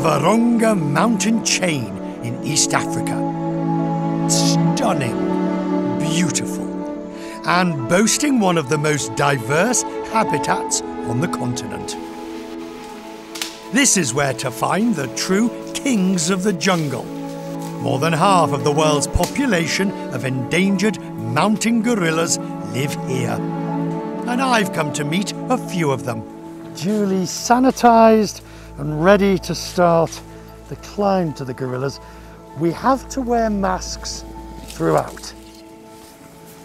Virunga mountain chain in East Africa. Stunning, beautiful, and boasting one of the most diverse habitats on the continent. This is where to find the true kings of the jungle. More than half of the world's population of endangered mountain gorillas live here. And I've come to meet a few of them. Duly sanitised and ready to start the climb to the gorillas, we have to wear masks throughout.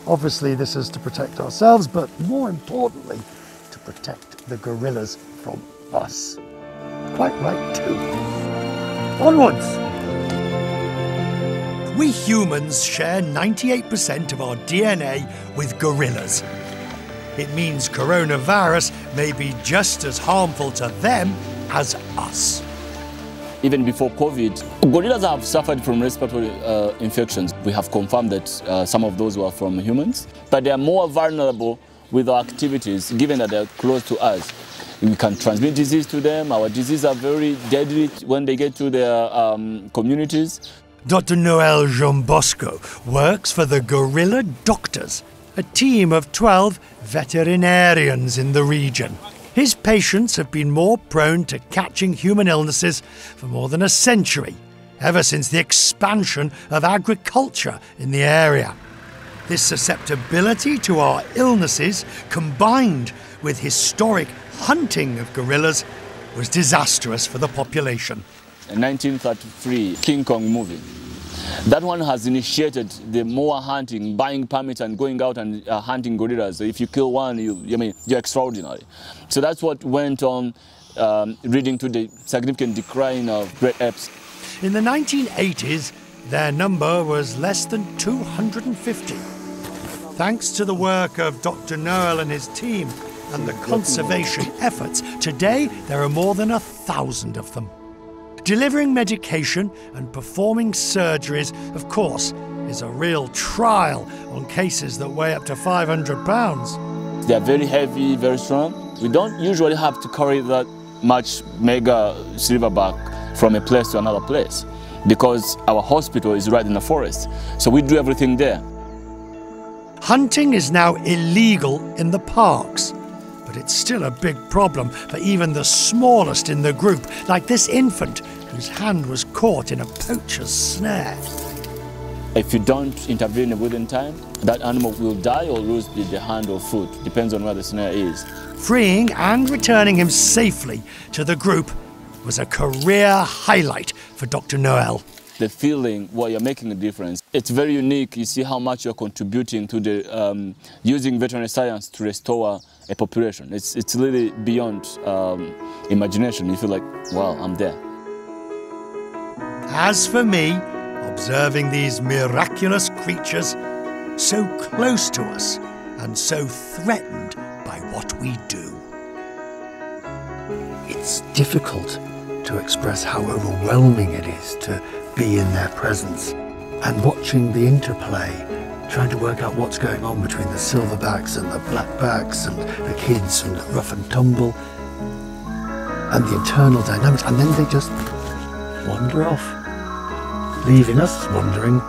Obviously this is to protect ourselves, but more importantly, to protect the gorillas from us. Quite right too. Onwards! We humans share 98% of our DNA with gorillas. It means coronavirus may be just as harmful to them as us. Even before COVID, gorillas have suffered from respiratory infections. We have confirmed that some of those were from humans, but they are more vulnerable with our activities, given that they're close to us. We can transmit disease to them. Our diseases are very deadly when they get to their communities. Dr. Noel Jean Bosco works for the Gorilla Doctors, a team of 12 veterinarians in the region. His patients have been more prone to catching human illnesses for more than a century, ever since the expansion of agriculture in the area. This susceptibility to our illnesses, combined with historic hunting of gorillas, was disastrous for the population. In 1933, King Kong movie. That one has initiated the more hunting, buying permits and going out and hunting gorillas. So if you kill one, you're extraordinary. So that's what went on, leading to the significant decline of great apes. In the 1980s, their number was less than 250. Thanks to the work of Dr. Noel and his team and the conservation efforts, today there are more than 1,000 of them. Delivering medication and performing surgeries, of course, is a real trial on cases that weigh up to 500 pounds. They are very heavy, very strong. We don't usually have to carry that much mega silverback from a place to another place because our hospital is right in the forest. So we do everything there. Hunting is now illegal in the parks, but it's still a big problem for even the smallest in the group, like this infant whose hand was caught in a poacher's snare. If you don't intervene within time, that animal will die or lose the hand or foot, depends on where the snare is. Freeing and returning him safely to the group was a career highlight for Dr. Noel. The feeling, well, you're making a difference. It's very unique. You see how much you're contributing to the using veterinary science to restore a population. It's really beyond imagination. You feel like, wow, I'm there. As for me, observing these miraculous creatures so close to us and so threatened by what we do. It's difficult to express how overwhelming it is to be in their presence and watching the interplay, trying to work out what's going on between the silverbacks and the blackbacks and the kids and the rough and tumble and the internal dynamics, and then they just wander off, leaving us wondering